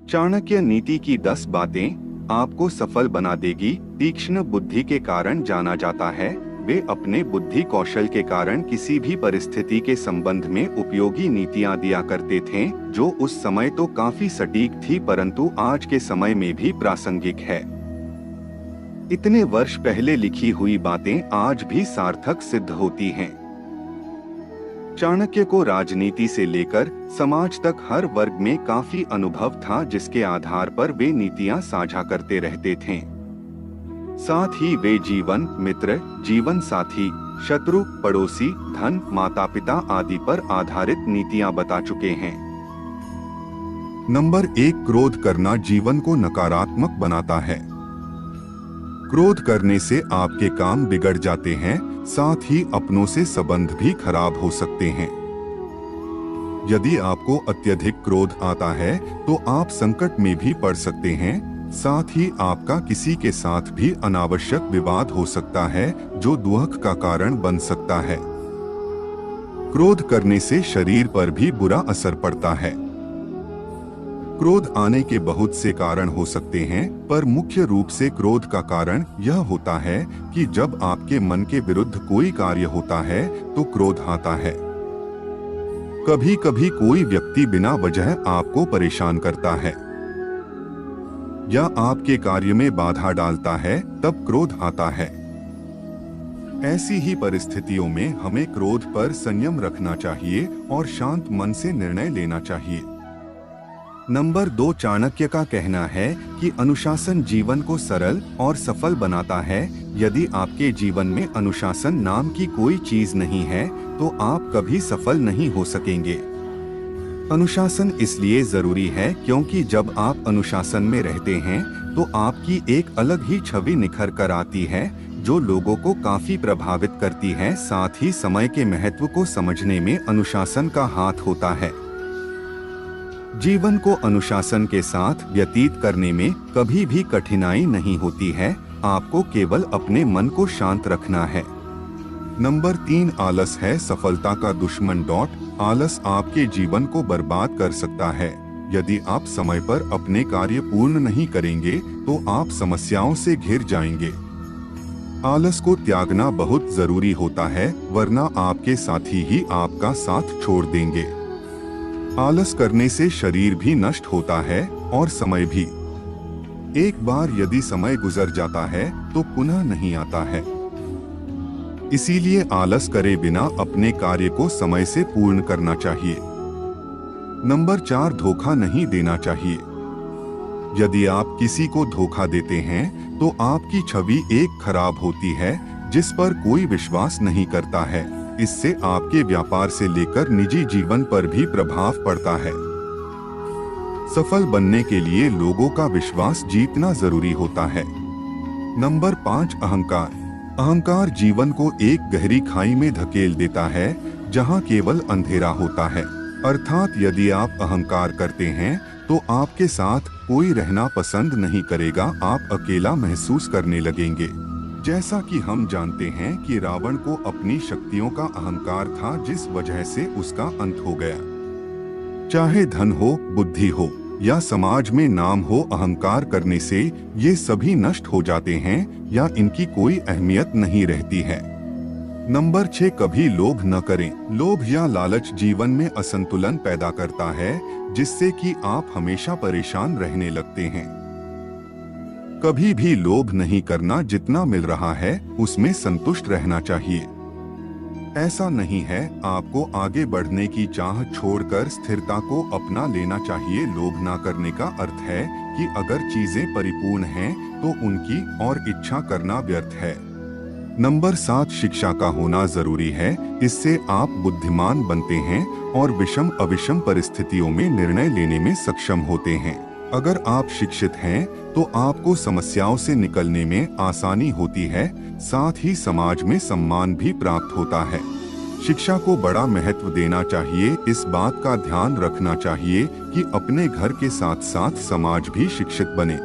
चाणक्य नीति की 10 बातें आपको सफल बना देगी। तीक्ष्ण बुद्धि के कारण जाना जाता है। वे अपने बुद्धि कौशल के कारण किसी भी परिस्थिति के संबंध में उपयोगी नीतियां दिया करते थे, जो उस समय तो काफी सटीक थी, परंतु आज के समय में भी प्रासंगिक है। इतने वर्ष पहले लिखी हुई बातें आज भी सार्थक सिद्ध होती हैं। चाणक्य को राजनीति से लेकर समाज तक हर वर्ग में काफी अनुभव था, जिसके आधार पर वे नीतियां साझा करते रहते थे। साथ ही वे जीवन मित्र, जीवन साथी, शत्रु, पड़ोसी, धन, माता पिता आदि पर आधारित नीतियां बता चुके हैं। नंबर 1, क्रोध करना जीवन को नकारात्मक बनाता है। क्रोध करने से आपके काम बिगड़ जाते हैं, साथ ही अपनों से संबंध भी खराब हो सकते हैं। यदि आपको अत्यधिक क्रोध आता है तो आप संकट में भी पड़ सकते हैं। साथ ही आपका किसी के साथ भी अनावश्यक विवाद हो सकता है, जो दुख का कारण बन सकता है। क्रोध करने से शरीर पर भी बुरा असर पड़ता है। क्रोध आने के बहुत से कारण हो सकते हैं, पर मुख्य रूप से क्रोध का कारण यह होता है कि जब आपके मन के विरुद्ध कोई कार्य होता है तो क्रोध आता है। कभी कभी कोई व्यक्ति बिना वजह आपको परेशान करता है या आपके कार्य में बाधा डालता है, तब क्रोध आता है। ऐसी ही परिस्थितियों में हमें क्रोध पर संयम रखना चाहिए और शांत मन से निर्णय लेना चाहिए। नंबर 2, चाणक्य का कहना है कि अनुशासन जीवन को सरल और सफल बनाता है। यदि आपके जीवन में अनुशासन नाम की कोई चीज नहीं है तो आप कभी सफल नहीं हो सकेंगे। अनुशासन इसलिए जरूरी है क्योंकि जब आप अनुशासन में रहते हैं तो आपकी एक अलग ही छवि निखर कर आती है, जो लोगों को काफी प्रभावित करती है। साथ ही समय के महत्व को समझने में अनुशासन का हाथ होता है। जीवन को अनुशासन के साथ व्यतीत करने में कभी भी कठिनाई नहीं होती है। आपको केवल अपने मन को शांत रखना है। नंबर 3, आलस है सफलता का दुश्मन। आलस आपके जीवन को बर्बाद कर सकता है। यदि आप समय पर अपने कार्य पूर्ण नहीं करेंगे तो आप समस्याओं से घिर जाएंगे। आलस को त्यागना बहुत जरूरी होता है, वरना आपके साथी ही आपका साथ छोड़ देंगे। आलस करने से शरीर भी नष्ट होता है और समय भी। एक बार यदि समय गुजर जाता है तो पुनः नहीं आता है। इसीलिए आलस करे बिना अपने कार्य को समय से पूर्ण करना चाहिए। नंबर 4, धोखा नहीं देना चाहिए। यदि आप किसी को धोखा देते हैं तो आपकी छवि एक खराब होती है, जिस पर कोई विश्वास नहीं करता है। इससे आपके व्यापार से लेकर निजी जीवन पर भी प्रभाव पड़ता है। सफल बनने के लिए लोगों का विश्वास जीतना जरूरी होता है। नंबर 5, अहंकार। अहंकार जीवन को एक गहरी खाई में धकेल देता है, जहां केवल अंधेरा होता है। अर्थात यदि आप अहंकार करते हैं तो आपके साथ कोई रहना पसंद नहीं करेगा, आप अकेला महसूस करने लगेंगे। जैसा कि हम जानते हैं कि रावण को अपनी शक्तियों का अहंकार था, जिस वजह से उसका अंत हो गया। चाहे धन हो, बुद्धि हो या समाज में नाम हो, अहंकार करने से ये सभी नष्ट हो जाते हैं या इनकी कोई अहमियत नहीं रहती है। नंबर 6, कभी लोभ न करें। लोभ या लालच जीवन में असंतुलन पैदा करता है, जिससे कि आप हमेशा परेशान रहने लगते हैं। कभी भी लोभ नहीं करना, जितना मिल रहा है उसमें संतुष्ट रहना चाहिए। ऐसा नहीं है, आपको आगे बढ़ने की चाह छोड़कर स्थिरता को अपना लेना चाहिए। लोभ ना करने का अर्थ है कि अगर चीजें परिपूर्ण हैं तो उनकी और इच्छा करना व्यर्थ है। नंबर 7, शिक्षा का होना जरूरी है। इससे आप बुद्धिमान बनते हैं और विषम अविषम परिस्थितियों में निर्णय लेने में सक्षम होते हैं। अगर आप शिक्षित हैं तो आपको समस्याओं से निकलने में आसानी होती है, साथ ही समाज में सम्मान भी प्राप्त होता है। शिक्षा को बड़ा महत्व देना चाहिए। इस बात का ध्यान रखना चाहिए कि अपने घर के साथ साथ समाज भी शिक्षित बने।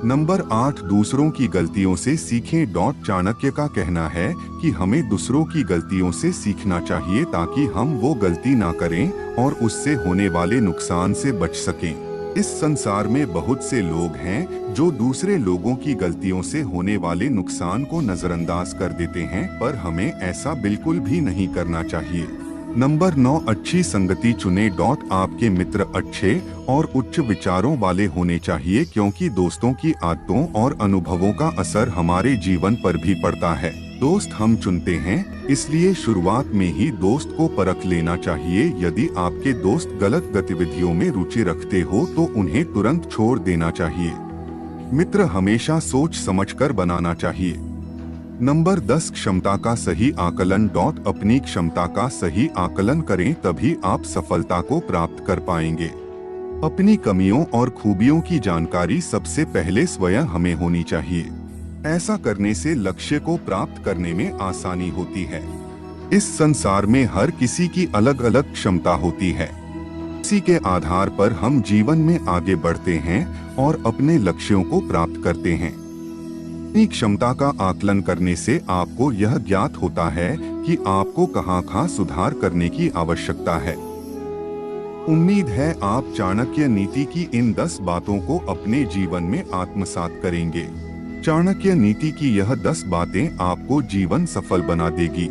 नंबर 8, दूसरों की गलतियों से सीखें। चाणक्य का कहना है कि हमें दूसरों की गलतियों से सीखना चाहिए ताकि हम वो गलती ना करें और उससे होने वाले नुकसान से बच सकें। इस संसार में बहुत से लोग हैं जो दूसरे लोगों की गलतियों से होने वाले नुकसान को नजरअंदाज कर देते हैं, पर हमें ऐसा बिल्कुल भी नहीं करना चाहिए। नंबर 9, अच्छी संगति चुने। आपके मित्र अच्छे और उच्च विचारों वाले होने चाहिए, क्योंकि दोस्तों की आदतों और अनुभवों का असर हमारे जीवन पर भी पड़ता है। दोस्त हम चुनते हैं, इसलिए शुरुआत में ही दोस्त को परख लेना चाहिए। यदि आपके दोस्त गलत गतिविधियों में रुचि रखते हो तो उन्हें तुरंत छोड़ देना चाहिए। मित्र हमेशा सोच समझकर बनाना चाहिए। नंबर 10, क्षमता का सही आकलन। अपनी क्षमता का सही आकलन करें, तभी आप सफलता को प्राप्त कर पाएंगे। अपनी कमियों और खूबियों की जानकारी सबसे पहले स्वयं हमें होनी चाहिए। ऐसा करने से लक्ष्य को प्राप्त करने में आसानी होती है। इस संसार में हर किसी की अलग अलग क्षमता होती है। इसी के आधार पर हम जीवन में आगे बढ़ते हैं और अपने लक्ष्यों को प्राप्त करते हैं। अपनी क्षमता का आकलन करने से आपको यह ज्ञात होता है कि आपको कहाँ सुधार करने की आवश्यकता है। उम्मीद है आप चाणक्य नीति की इन 10 बातों को अपने जीवन में आत्मसात करेंगे। चाणक्य नीति की यह 10 बातें आपको जीवन सफल बना देगी।